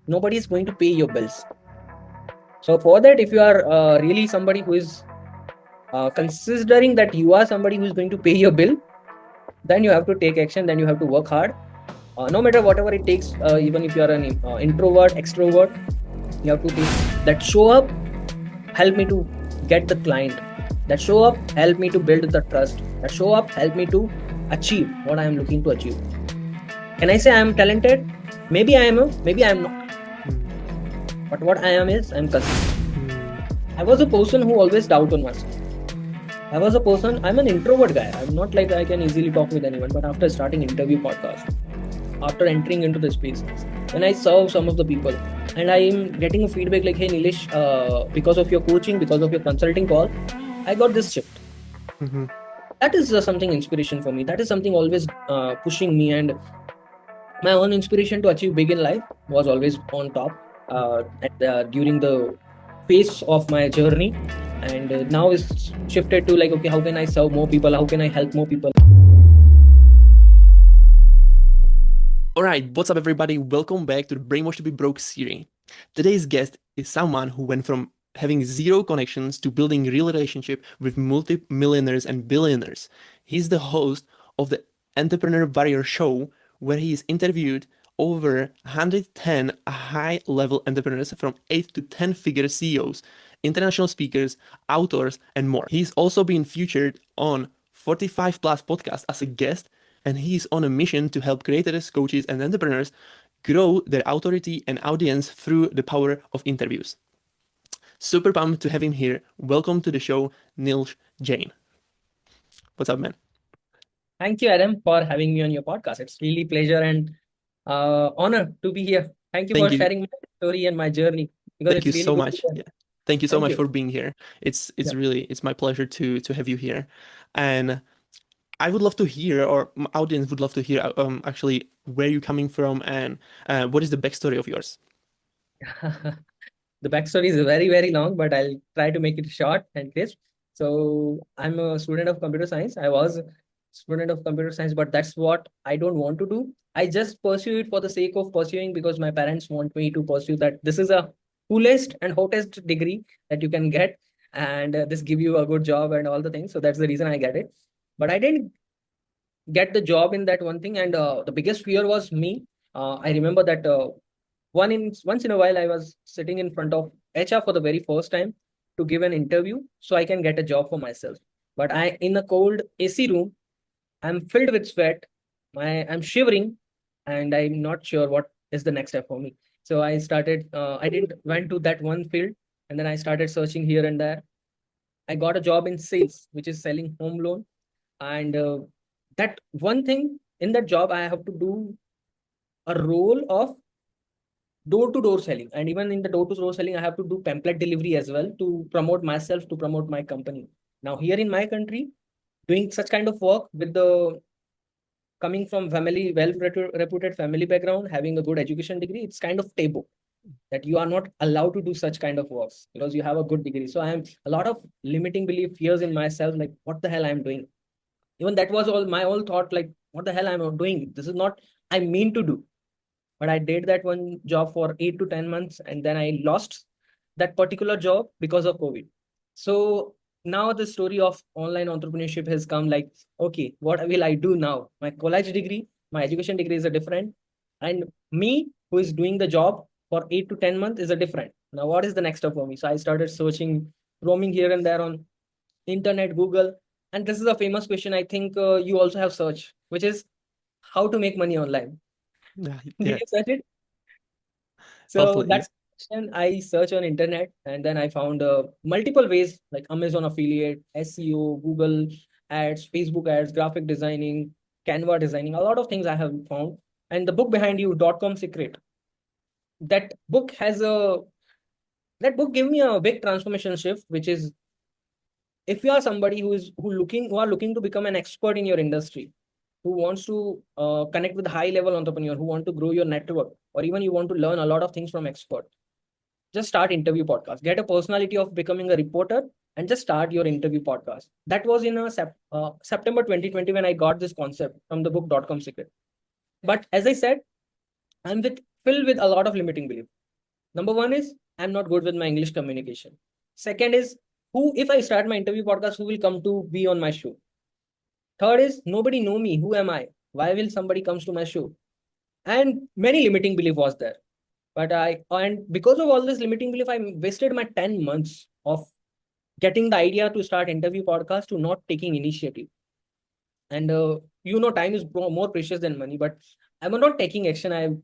nobody is going to pay your bills. So for that, if you are really somebody who is considering that you are somebody who is going to pay your bill, then you have to take action, then you have to work hard, no matter whatever it takes. Even if you are an introvert, extrovert, you have to take that. Show up, help me to get the client. That show up, help me to build the trust. That show up, help me to achieve what I am looking to achieve. Can I say I am talented? Maybe I am, maybe I am not. But what I am is I'm consistent. I was a person who always doubt on myself. I was a person, I'm an introvert guy. I'm not like I can easily talk with anyone. But after starting interview podcast, after entering into the space, when I saw some of the people and I'm getting a feedback like, hey Nilesh, because of your coaching, because of your consulting call, I got this shift. That is something inspiration for me. That is something always pushing me. And my own inspiration to achieve big in life was always on top during the phase of my journey. And now it's shifted to like, okay, how can I serve more people? How can I help more people? All right, what's up, everybody? Welcome back to the Brainwash to be Broke series. Today's guest is someone who went from having zero connections to building real relationship with multi-millionaires and billionaires. He's the host of the Entrepreneur Warrior Show, where he is interviewed over 110 high-level entrepreneurs from 8 to 10-figure CEOs, international speakers, authors, and more. He's also been featured on 45 plus podcasts as a guest, and he's on a mission to help creators, coaches, and entrepreneurs grow their authority and audience through the power of interviews. Super pumped to have him here. Welcome to the show, Nilesh Jain. What's up, man? Thank you, Adam, for having me on your podcast. It's really pleasure and honor to be here. Thank you for Thank you. sharing my story and my journey, because Thank it's you really so good to much. hear. Yeah. Thank you so Thank much you. for being here. It's Yeah. really it's my pleasure to have you here. And I would love to hear, or my audience would love to hear, actually where you're coming from and what is the backstory of yours. The backstory is very, very long, but I'll try to make it short and crisp. So I'm a student of computer science. I was a student of computer science, but that's what I don't want to do. I just pursue it for the sake of pursuing, because my parents want me to pursue that. This is a coolest and hottest degree that you can get, and this give you a good job and all the things. So that's the reason I get it. But I didn't get the job in that one thing, and the biggest fear was me. I remember that once in a while I was sitting in front of HR for the very first time to give an interview so I can get a job for myself. But I in a cold AC room, I'm filled with sweat, I'm shivering, and I'm not sure what is the next step for me. So I started. I didn't went to that one field, and then I started searching here and there. I got a job in sales, which is selling home loan, and that one thing in that job I have to do a role of door to door selling. And even in the door to door selling, I have to do pamphlet delivery as well to promote myself, to promote my company. Now here in my country, doing such kind of work with the coming from family, well reputed family background, having a good education degree, it's kind of taboo that you are not allowed to do such kind of works because you have a good degree. So I am a lot of limiting belief fears in myself, like what the hell I'm doing. Even that was all my whole thought, like what the hell I'm doing, this is not I mean to do. But I did that one job for 8 to 10 months, and then I lost that particular job because of COVID. So now the story of online entrepreneurship has come, like, okay, what will I do now? My college degree, my education degree is a different, and me who is doing the job for 8 to 10 months is a different. Now what is the next step for me? So I started searching, roaming here and there on internet, Google, and this is a famous question. I think you also have search, which is how to make money online. Yeah, Did yeah, you search it? So totally. Yeah. that's question I search on internet, and then I found multiple ways like Amazon affiliate, SEO, Google ads, Facebook ads, graphic designing, Canva designing, a lot of things I have found. And the book behind you.com secret. That book has a that book gave me a big transformation shift, which is if you are somebody who are looking to become an expert in your industry, who wants to connect with high level entrepreneur, who want to grow your network, or even you want to learn a lot of things from expert, just start interview podcast. Get a personality of becoming a reporter and just start your interview podcast. That was in September 2020 when I got this concept from the book.com secret. But as I said, I'm with filled with a lot of limiting belief. Number one is I'm not good with my English communication. Second is who, if I start my interview podcast, who will come to be on my show? Third is nobody know me. Who am I? Why will somebody comes to my show? And many limiting belief was there. But and because of all this limiting belief, I wasted my 10 months of getting the idea to start interview podcast to not taking initiative. And time is more precious than money, but I'm not taking action. I'm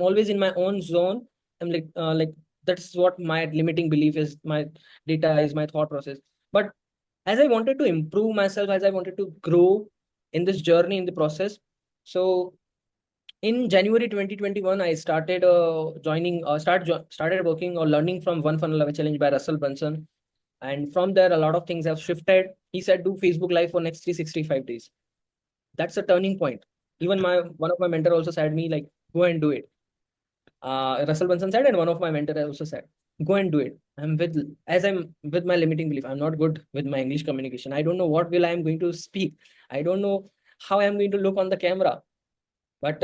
always in my own zone. I'm like that's what my limiting belief is, my data is, my thought process. But as I wanted to improve myself, as I wanted to grow in this journey, in the process, so in January 2021, I started started working or learning from One Funnel Away Challenge by Russell Brunson. And from there, a lot of things have shifted. He said, do Facebook Live for next 365 days. That's a turning point. Even my one of my mentor also said me like, go and do it. Russell Brunson said, and one of my mentor also said, go and do it. I'm with my limiting belief. I'm not good with my English communication. I don't know what will I am going to speak. I don't know how I am going to look on the camera. But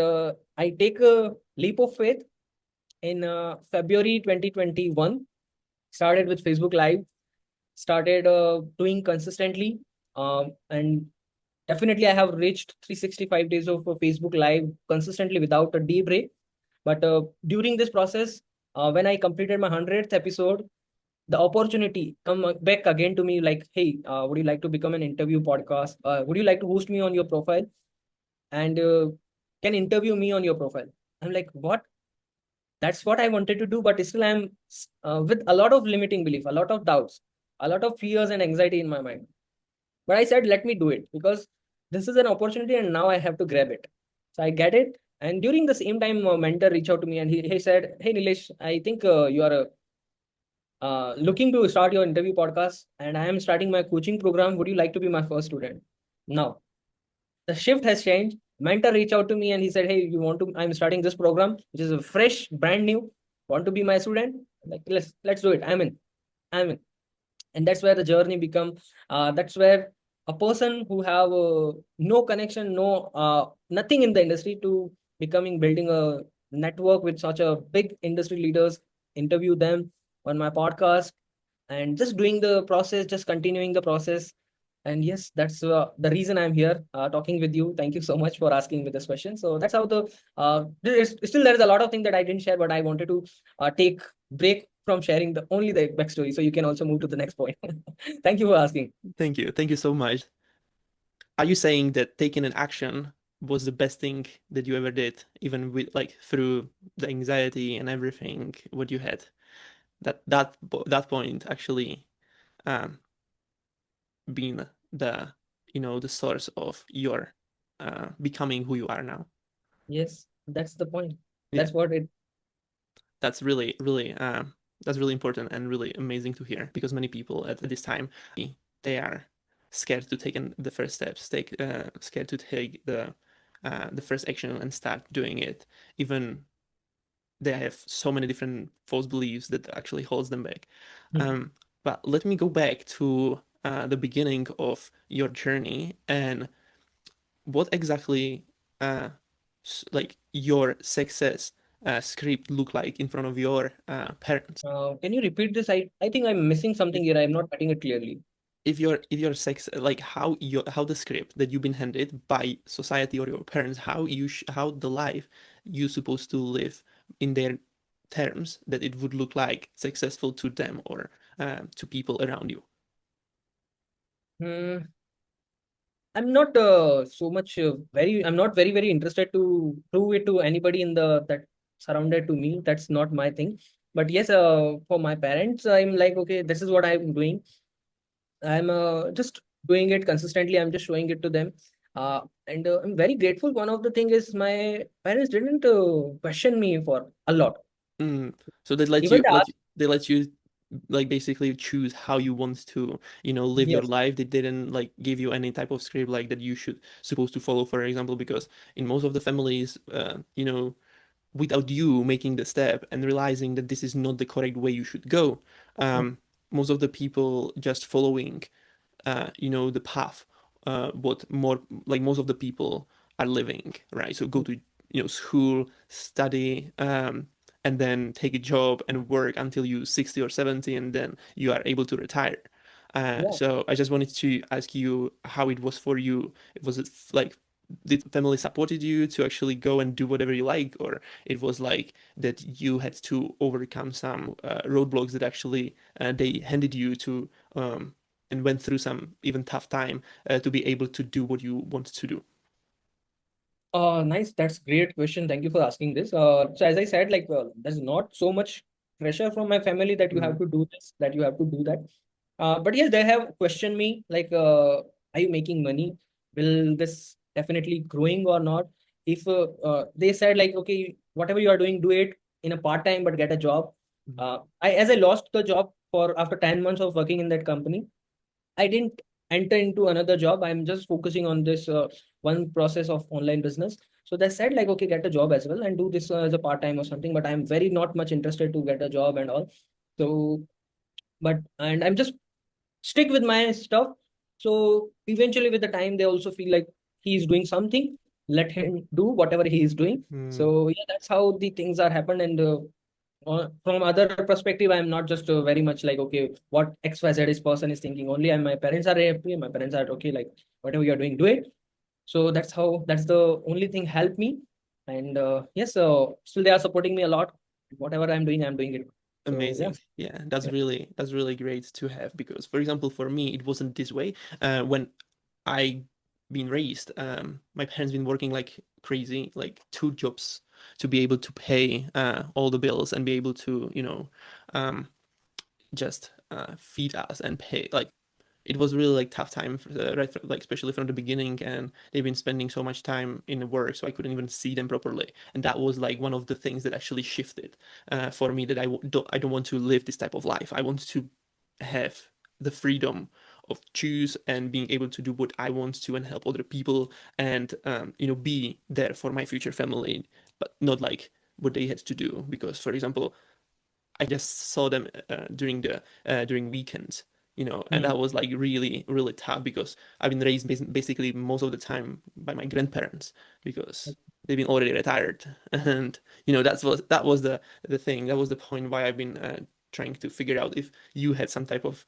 I take a leap of faith in February 2021. Started with Facebook Live. Started doing consistently. And definitely, I have reached 365 days of Facebook Live consistently without a day break. But during this process, when I completed my 100th episode, the opportunity come back again to me like, hey, would you like to become an interview podcast? Would you like to host me on your profile and can interview me on your profile? I'm like, what? That's what I wanted to do, but still I'm with a lot of limiting belief, a lot of doubts, a lot of fears and anxiety in my mind. But I said, let me do it because this is an opportunity and now I have to grab it. So I get it. And during the same time, a mentor reached out to me and he said, hey, Nilesh, I think you are looking to start your interview podcast and I am starting my coaching program. Would you like to be my first student? Now, the shift has changed. Mentor reached out to me and he said, hey, you want to, I'm starting this program, which is a fresh, brand new. Want to be my student? Like, let's do it. I'm in. And that's where the journey become that's where a person who have no connection, no nothing in the industry to becoming building a network with such a big industry leaders, interview them on my podcast and just doing the process, just continuing the process. And yes, that's the reason I'm here talking with you. Thank you so much for asking me this question. So that's how still there is a lot of things that I didn't share, but I wanted to take break from sharing the only the backstory, so you can also move to the next point. Thank you for asking. Thank you. Thank you so much. Are you saying that taking an action was the best thing that you ever did, even with like through the anxiety and everything what you had? That point actually um being the source of your becoming who you are now. Yes, that's the point. Yeah, That's what it. that's really important and really amazing to hear because many people at this time they are scared to take the first steps, scared to take the first action and start doing it. Even they have so many different false beliefs that actually holds them back. Um, but let me go back to the beginning of your journey and what exactly like your success script look like in front of your parents. Can you repeat this? I think I'm missing something here. I'm not getting it clearly. If your sex like how the script that you've been handed by society or your parents, how the life you supposed to live in their terms that it would look like successful to them or to people around you. Hmm. I'm not so much very. I'm not very very interested to prove it to anybody in the that surrounded to me. That's not my thing. But yes, for my parents, I'm like, okay, this is what I'm doing. I'm just doing it consistently. I'm just showing it to them. And I'm very grateful. One of the thing is my parents didn't question me for a lot. Mm. So they let Even you they let asked, you, they let you like basically choose how you want to live your yes. life. They didn't like give you any type of script like that you should supposed to follow, for example, because in most of the families without you making the step and realizing that this is not the correct way you should go, um, most of the people just following the path what more like most of the people are living, right? So go to school, study, and then take a job and work until you 60 or 70, and then you are able to retire. Yeah. So I just wanted to ask you how it was for you. Was it like, did family supported you to actually go and do whatever you like, or it was like that you had to overcome some roadblocks that actually they handed you to, and went through some even tough time to be able to do what you wanted to do? Nice. That's great question. Thank you for asking this. So as I said, like, there's not so much pressure from my family that you Mm, have to do this, that you have to do that. But yes, they have questioned me, like, are you making money? Will this definitely growing or not? If they said like, okay, whatever you are doing, do it in a part time, but get a job. mm, As I lost the job for after 10 months of working in that company, I didn't enter into another job. I'm just focusing on this one process of online business. So they said like, okay, get a job as well and do this as a part time or something. But I'm very not much interested to get a job and all. So, but and I'm just stick with my stuff. So eventually, with the time, they also feel like he's doing something. Let him do whatever he is doing. mm, So yeah, that's how the things are happened. And from other perspective, I'm not just very much like, okay, what XYZ is person is thinking. Only and my parents are happy. My parents are okay. Like whatever you're doing, do it. So that's how. That's the only thing helped me. And yes, still they are supporting me a lot. Whatever I'm doing it. So yeah. Amazing. Yeah, that's really great to have, because, for example, for me, it wasn't this way. When I been raised, my parents been working like crazy, like two jobs to be able to pay all the bills and be able to, um, just feed us and pay. Like, it was really like tough time for right, like especially from the beginning, and they've been spending so much time in the work, so I couldn't even see them properly. And that was like one of the things that actually shifted for me, that I don't want to live this type of life. I want to have the freedom of choose and being able to do what I want to and help other people, and be there for my future family, but not like what they had to do. Because, for example, I just saw them during weekends, and Hmm. that was like really, really tough, because I've been raised basically most of the time by my grandparents, because they've been already retired. And that was the thing. That was the point why I've been trying to figure out if you had some type of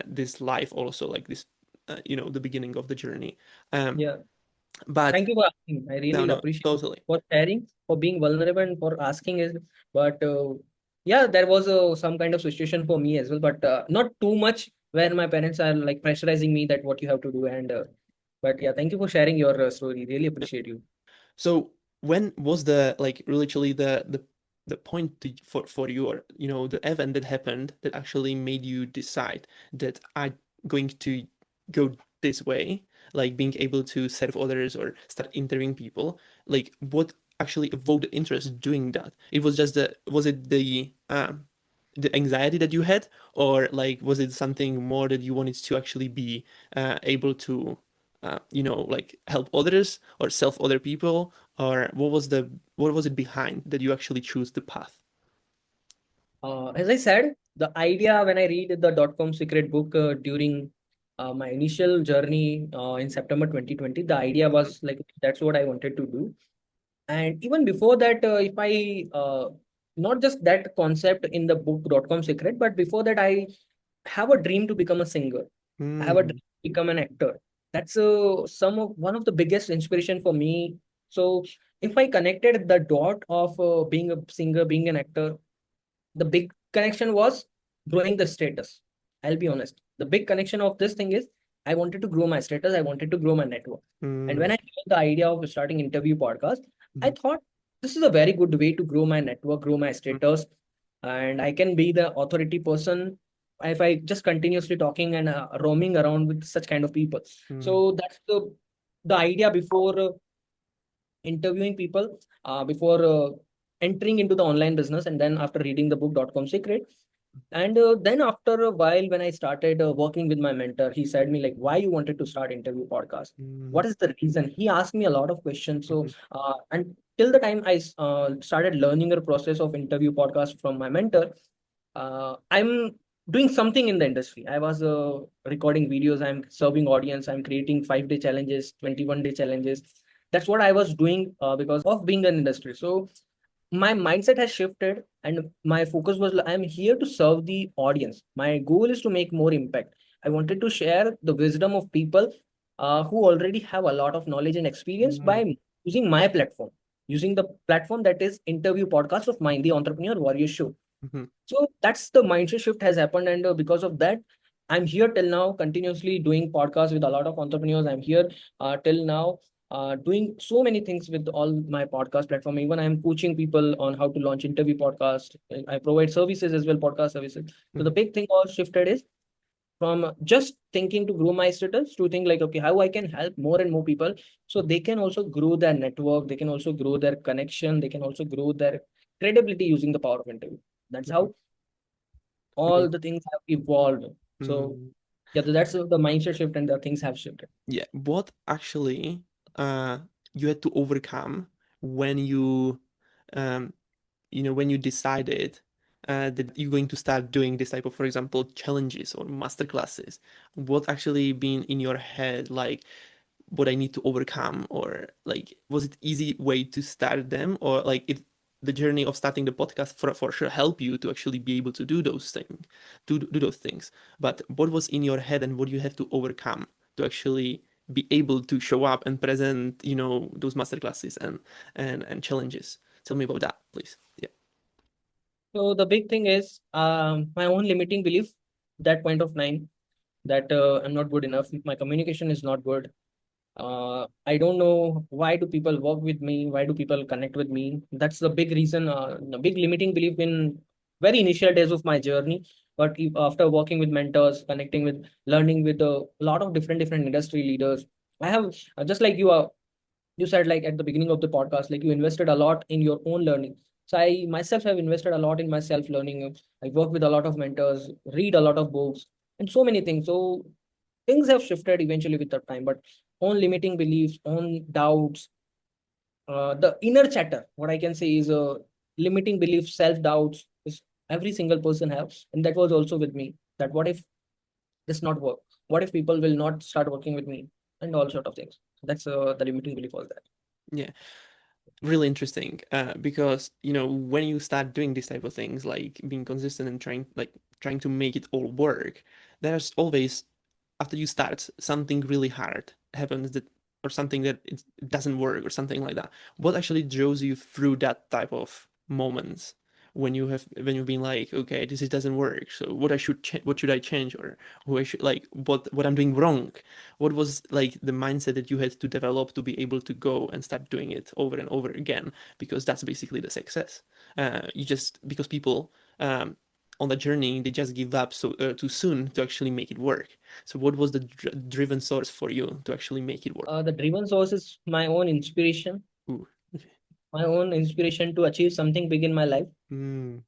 this life also, like this, the beginning of the journey. Um, Yeah. but Thank you for asking. I no, really no, appreciate you totally. for sharing, for being vulnerable, and for asking it. But yeah, there was some kind of situation for me as well, but not too much where my parents are like pressurizing me that what you have to do. And but yeah, thank you for sharing your story. Really appreciate you. So when was the, like, literally the point for you, or the event that happened that actually made you decide that I'm going to go this way, like being able to serve others or start interviewing people? Like, what actually evoked the interest doing that? It was just was it the anxiety that you had, or like was it something more that you wanted to actually be able to like help others or serve other people, or what was it behind that you actually choose the path? As I said, the idea when I read the .com secret book during my initial journey in September 2020, the idea was like that's what I wanted to do. And even before that, if I not just that concept in the book.com secret, but before that, I have a dream to become a singer. I have a dream Mm, to become an actor. That's one of the biggest inspiration for me. So if I connected the dot of being a singer, being an actor, the big connection was growing the status. I'll be honest. The big connection of this thing is I wanted to grow my status. I wanted to grow my network. And when mm, I got the idea of starting interview podcast, I mm, thought this is a very good way to grow my network, grow my mm, status, and I can be the authority person if I just continuously talking and roaming around with such kind of people. mm, So that's the idea before interviewing people, before entering into the online business, and then after reading the book.com secret. And then after a while, when I started working with my mentor, he said me like, why you wanted to start interview podcast? mm, What is the reason? He asked me a lot of questions. So, mhm, and till the time I started learning the process of interview podcast from my mentor, I'm doing something in the industry. I was recording videos. I'm serving audience. I'm creating 5-day challenges, 21-day challenges. that's what I was doing because of being an industry. So my mindset has shifted, and my focus was I'm here to serve the audience. My goal is to make more impact. I wanted to share the wisdom of people who already have a lot of knowledge and experience Mm, by using my platform, using the platform that is interview podcast of mine, the Entrepreneur Warrior Show. mhm, So that's the mindset shift has happened, and because of that, I'm here till now, continuously doing podcasts with a lot of entrepreneurs. I'm here till now, doing so many things with all my podcast platform. Even I'm coaching people on how to launch interview podcast. I provide services as well, podcast services. So the mhm, big thing was shifted is from just thinking to grow my status to think like, okay, how I can help more and more people so they can also grow their network, they can also grow their connection, they can also grow their credibility using the power of interview. That's mhm. how all the things have evolved. So Mm, yeah, that's the mindset shift and the things have shifted. yeah, what actually uh you had to overcome when um when you decided that you're going to start doing this type of, for example, challenges or master classes? What actually been in your head, like what I need to overcome, or like was it easy way to start them, or like it the journey of starting the podcast for sure help you to actually be able to do those things, do those things. But what was in your head and what you have to overcome to actually be able to show up and present, those master classes and challenges? Tell me about that, please. Yeah. So the big thing is my own limiting belief, that point of time, that I'm not good enough. My communication is not good. I don't know why do people work with me? Why do people connect with me? That's the big reason, the big limiting belief in very initial days of my journey. But if, after working with mentors, connecting with, learning with a lot of different industry leaders, I have just like you said like at the beginning of the podcast, like you invested a lot in your own learning. So I myself have invested a lot in my self learning. I work with a lot of mentors, read a lot of books, and so many things. So things have shifted eventually with the time, but own limiting beliefs, own doubts, the inner chatter, what I can say is limiting beliefs, self doubts is every single person has, and that was also with me, that what if this not work, what if people will not start working with me, and all sort of things. That's the limiting belief was that. Yeah, really interesting, because when you start doing these type of things, like being consistent and trying to make it all work, there's always, after you start, something really hard happens, that or something that it doesn't work or something like that. What actually draws you through that type of moments, when you've been like, okay, this doesn't work, so what should I change, or who I should, like, what I'm doing wrong? What was like the mindset that you had to develop to be able to go and start doing it over and over again? Because that's basically the success. You just Because people, on the journey, they just give up so too soon to actually make it work. So what was the driven source for you to actually make it work? The driven source is my own inspiration, Ooh. my own inspiration to achieve something big in my life. Mm,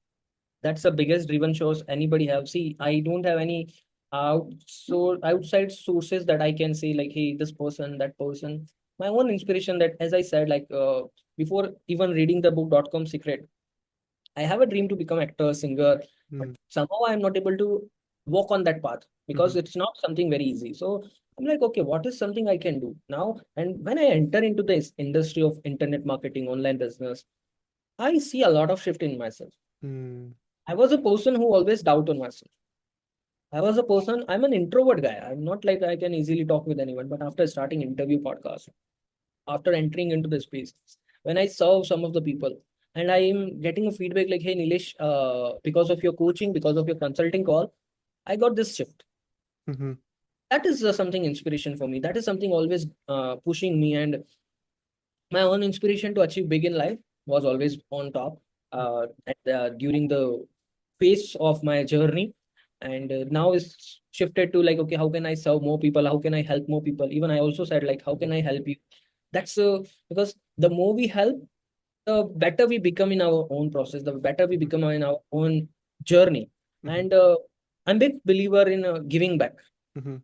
That's the biggest driven source anybody have. See, I don't have any outside sources that I can say like, hey, this person, that person. My own inspiration, that as I said, like before even reading the book.com secret, I have a dream to become actor, singer, but mm, somehow I'm not able to walk on that path because mhm, it's not something very easy. So I'm like, okay, what is something I can do now? And when I enter into this industry of internet marketing, online business, I see a lot of shift in myself. mm, I was a person who always doubt on myself. I was a person, I'm an introvert guy. I'm not like I can easily talk with anyone. But after starting interview podcast, after entering into the space, when I serve some of the people and I am getting a feedback like, hey, Nilesh, because of your coaching, because of your consulting call, I got this shift. mhm, That is something inspiration for me. That is something always pushing me. And my own inspiration to achieve big in life was always on top during the phase of my journey. And now it's shifted to like, okay, how can I serve more people? How can I help more people? Even I also said like, how can I help you? That's because the more we help, the better we become in our own process, the better we mhm, become in our own journey. mhm, And I'm big believer in giving back. mhm,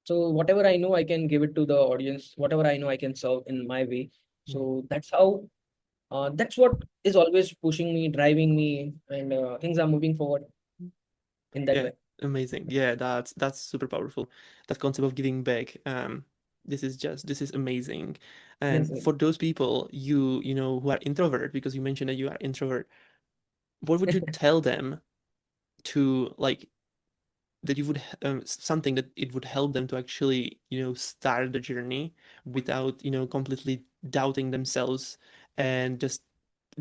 So whatever I know, I can give it to the audience. Whatever I know, I can serve in my way. mhm. So that's how. That's what is always pushing me, driving me, and things are moving forward in that Yeah, way. amazing. Yeah, that's super powerful. That concept of giving back. This is amazing. And Yes. for those people, you know, who are introvert, because you mentioned that you are introvert, what would you tell them to like that you would something that it would help them to actually, you know, start the journey without, you know, completely doubting themselves, and just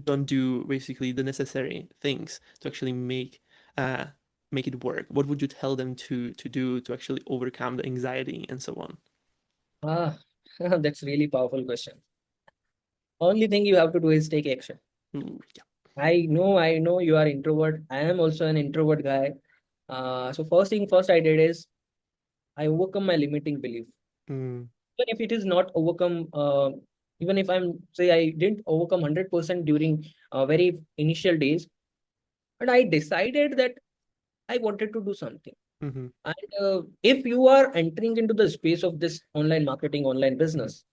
don't do basically the necessary things to actually uh make it work? What would you tell them to do to actually overcome the anxiety and so on? Ah, that's really powerful question. Only thing you have to do is take action. Ooh, yeah. I know you are introvert. I am also an introvert guy. So first thing first I did is I overcome my limiting belief. Mm, Even if it is not overcome, even if I'm say I didn't overcome 100% during very initial days, but I decided that I wanted to do something. mm-hmm, And if you are entering into the space of this online marketing, online business,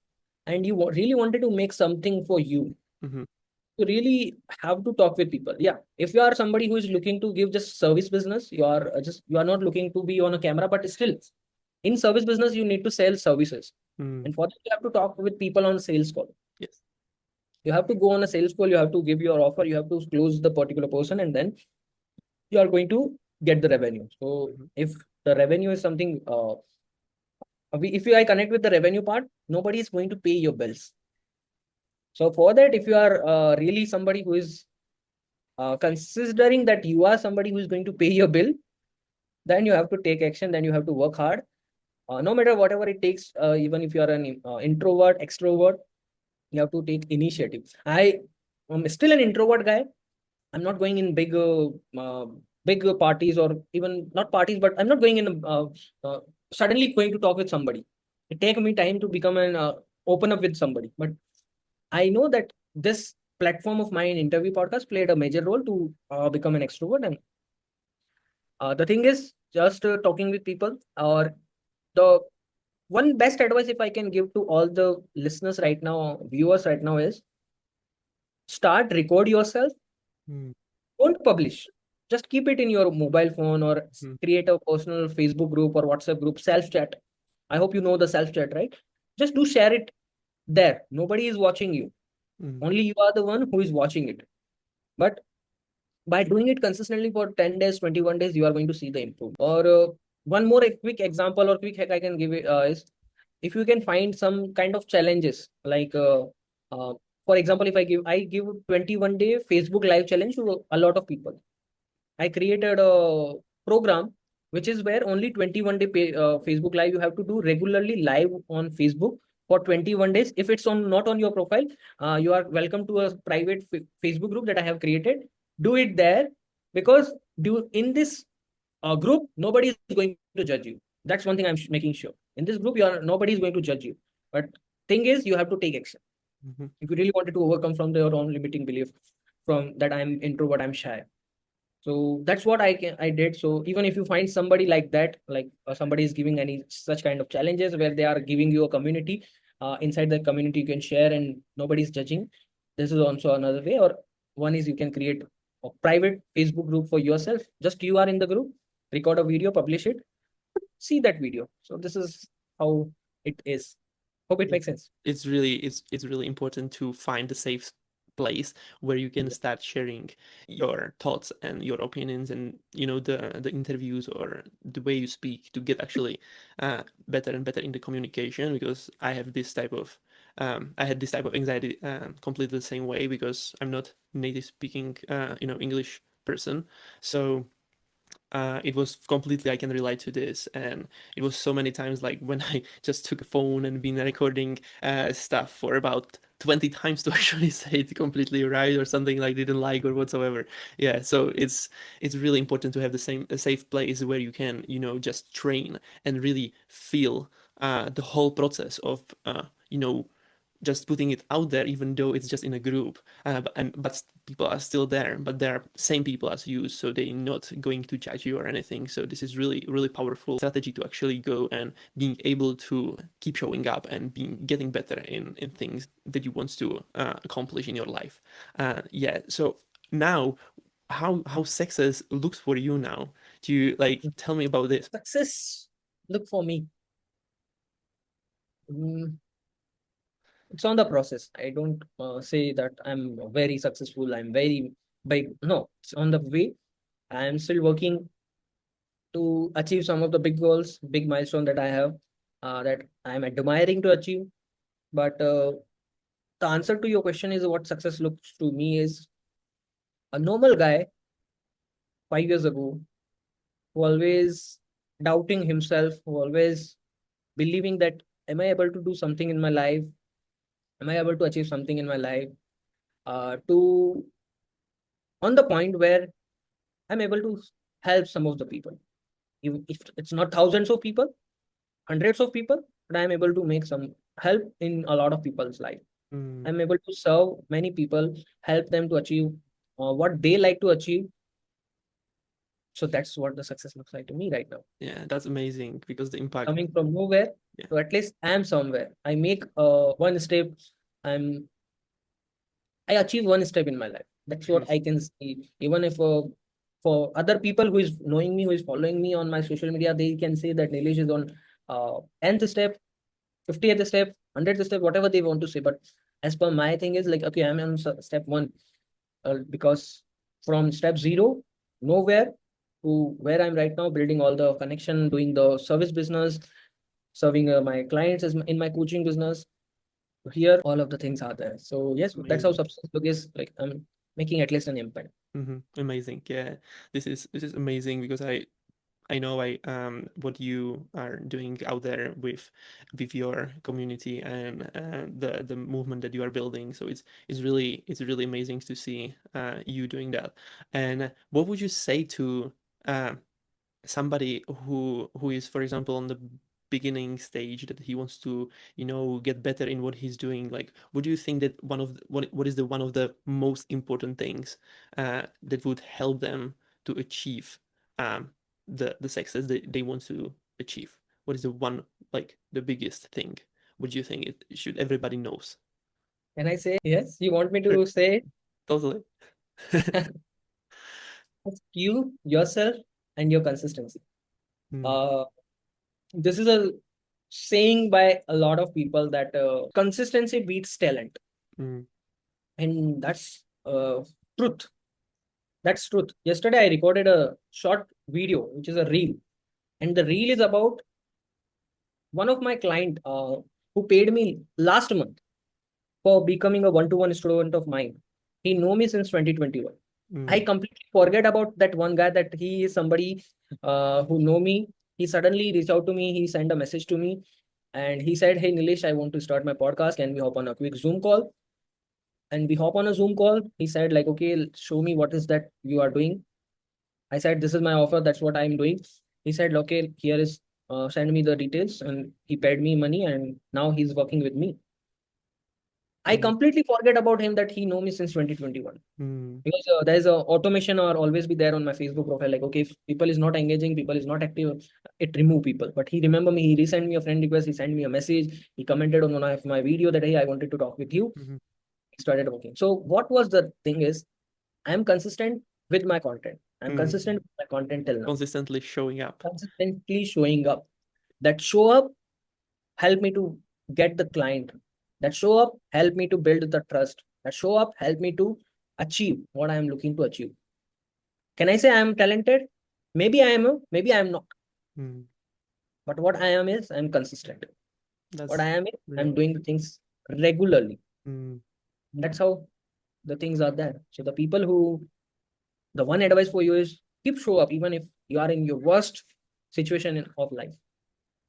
and you really wanted to make something for you, mm-hmm, you really have to talk with people. Yeah, if you are somebody who is looking to give just service business, you are not looking to be on a camera, but still in service business you need to sell services, mm, and for that you have to talk with people on sales call. yes. You have to go on a sales call, you have to give your offer, you have to close the particular person, and then you are going to get the revenue. So Mm-hmm, if the revenue is something, if you I connect with the revenue part, nobody is going to pay your bills. So for that, if you are really somebody who is considering that you are somebody who is going to pay your bill, then you have to take action, then you have to work hard, no matter whatever it takes. Even if you are an introvert, extrovert, you have to take initiative. I am still an introvert guy. I'm not going in big parties, or even not parties, but I'm not going in uh, suddenly going to talk with somebody. It take me time to become an open up with somebody. But I know that this platform of mine, interview podcast, played a major role to become an extrovert. And the thing is, just talking with people, or the one best advice if I can give to all the listeners right now, viewers right now, is start record yourself. mm, Don't publish. Just keep it in your mobile phone, or mm, create a personal Facebook group or WhatsApp group, self chat. I hope you know the self chat, right? Just do share it there. Nobody is watching you. mm, Only you are the one who is watching it. But by doing it consistently for 10 days, 21 days, you are going to see the improvement. Or one more quick example or quick hack I can give it is, if you can find some kind of challenges, like uh, for example, if I give 21-day Facebook live challenge to a lot of people. I created a program which is where only 21-day Facebook live you have to do regularly live on Facebook for 21 days. If it's on not on your profile, you are welcome to a private Facebook group that I have created. Do it there, because do in this group nobody is going to judge you. That's one thing I'm making sure. In this group, nobody is going to judge you. But thing is, you have to take action. mm-hmm, If you really wanted to overcome from your own limiting belief, from that I'm introvert, I'm shy, so that's what I did. So even if you find somebody like that, like somebody is giving any such kind of challenges where they are giving you a community, inside the community you can share and nobody's judging. This is also another way. Or one is you can create a private Facebook group for yourself. Just you are in the group, record a video, publish it, see that video. So this is how it is. Hope it yeah. makes sense. It's really important to find a safe place where you can Yeah. start sharing your thoughts and your opinions, and you know, the interviews or the way you speak, to get actually better and better in the communication. Because I had this type of anxiety completely the same way, because I'm not native speaking you know, English person. So it was completely, I can relate to this. And it was so many times like when I just took a phone and been recording stuff for about 20 times to actually say it completely right, or something like didn't like or whatsoever. Yeah, so it's really important to have the same a safe place where you can, you know, just train and really feel the whole process of you know, just putting it out there, even though it's just in a group. But people are still there, but they're same people as you, so they're not going to judge you or anything. So this is really, really powerful strategy to actually go and being able to keep showing up and being getting better in things that you want to accomplish in your life. Yeah. So now, how success looks for you now? Do you like tell me about this? Success. Look for me. Mm, it's on the process. I don't say that I'm very successful, I'm very big. No, it's on the way. I'm still working to achieve some of the big goals, big milestone that I have, that I'm admiring to achieve. But the answer to your question is what success looks to me is a normal guy 5 years ago who always doubting himself, who always believing that am I able to do something in my life? Am I able to achieve something in my life? To on the point where I'm able to help some of the people. Even if it's not thousands of people, hundreds of people, but I'm able to make some help in a lot of people's life. Mm. I'm able to serve many people, help them to achieve what they like to achieve. So that's what the success looks like to me right now. Yeah, that's amazing because the impact. Coming from nowhere Yeah. to at least I am somewhere. I make one step. I'm I achieve one step in my life. That's what I can see. Even if for other people who is knowing me, who is following me on my social media, they can say that Nilesh is on nth step, 50th step, 100th step, whatever they want to say. But as per my thing is like, okay, I'm on step one, because from step zero, nowhere, to where I'm right now, building all the connection, doing the service business, serving my clients as in my coaching business. Here, all of the things are there. So yes, that's how Amazing. substance look is like I'm making at least an impact. Amazing. Yeah, this is amazing because I know what you are doing out there with your community and the movement that you are building. So it's really amazing to see you doing that. And what would you say to uh, somebody who is, for example, on the beginning stage that he wants to, get better in what he's doing? Like, would you think that what is the one of the most important things that would help them to achieve um, the success that they want to achieve? What is the one, like the biggest thing? Would you think it should everybody knows? Can I say yes? You want me Sure. to say Totally. it's you, yourself, and your consistency. Mm, Uh, this is a saying by a lot of people that consistency beats talent, mm, and that's truth. That's truth. Yesterday, I recorded a short video, which is a reel, and the reel is about one of my client who paid me last month for becoming a one-to-one student of mine. He know me since 2021. I mm, completely forget about that one guy that he is somebody who know me. He suddenly reached out to me. He sent a message to me and he said, "Hey Nilesh, I want to start my podcast. Can we hop on a quick Zoom call?" And we hop on a Zoom call. He said, like, okay, show me what is that you are doing. I said, this is my offer. That's what I'm doing. He said, okay, here is send me the details. And he paid me money and now he's working with me. I mm, completely forget about him that he know me since 2021. mm, Because there's a automation or always be there on my Facebook profile. Like, okay, if people is not engaging, people is not active, it remove people. But he remember me, he resent me a friend request, he sent me a message, he commented on one of my video that, hey, I wanted to talk with you. mhm, He started working. So what was the thing is, I'm consistent with my content. I'm mm. consistent with my content till now. Consistently showing up. Consistently showing up. That show up help me to get the client. That show up help me to build the trust. That show up help me to achieve what I am looking to achieve. Can I say I am talented? Maybe I am, maybe I am not. Mm, But what I am is I'm consistent. What I that's am is I'm real. doing the things regularly. Mm, That's how the things are there. So the people who, the one advice for you is keep show up even if you are in your worst situation of life.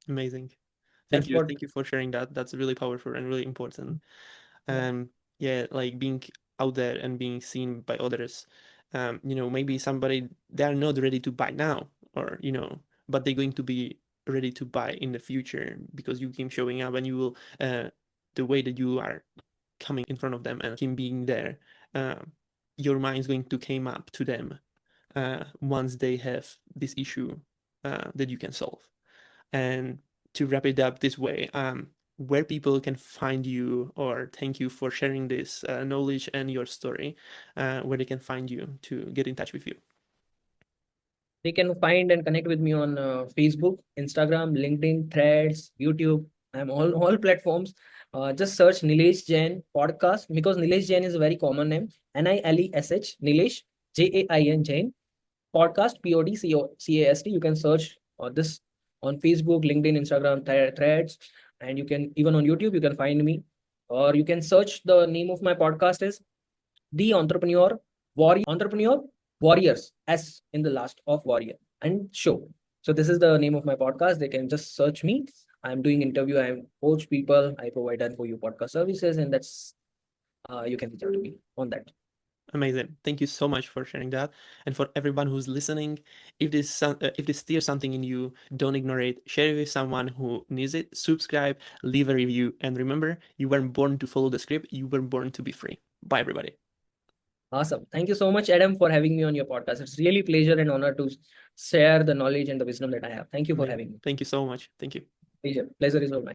amazing. Thank That's you. what. Thank you for sharing that. That's really powerful and really important. Yeah, like being out there and being seen by others. Maybe somebody they are not ready to buy now, or but they're going to be ready to buy in the future because you keep showing up and you will the way that you are coming in front of them and him being there, uh, your mind is going to came up to them once they have this issue that you can solve. And to wrap it up this way, where people can find you, or thank you for sharing this knowledge and your story, where they can find you to get in touch with you. They can find and connect with me on Facebook, Instagram, LinkedIn, Threads, YouTube. I'm all platforms. Just search Nilesh Jain podcast because Nilesh Jain is a very common name. Nilesh, Nilesh, Jain, Jain podcast, podcast. You can search this on Facebook, LinkedIn, Instagram, threads, and you can even on YouTube, you can find me. Or you can search the name of my podcast is The Entrepreneur Warriors, S in the last of warrior and show. So this is the name of my podcast. They can just search me. I'm doing interview. I coach people. I provide done for you podcast services, and that's you can reach out to me on that. Amazing. Thank you so much for sharing that. And for everyone who's listening, if this stirs something in you, don't ignore it. Share it with someone who needs it. Subscribe, leave a review, and remember, you weren't born to follow the script. You were born to be free. Bye, everybody. Awesome. Thank you so much, Adam, for having me on your podcast. It's really pleasure and honor to share the knowledge and the wisdom that I have. Thank you for having me. Thank you so much. Thank you. Pleasure is all mine.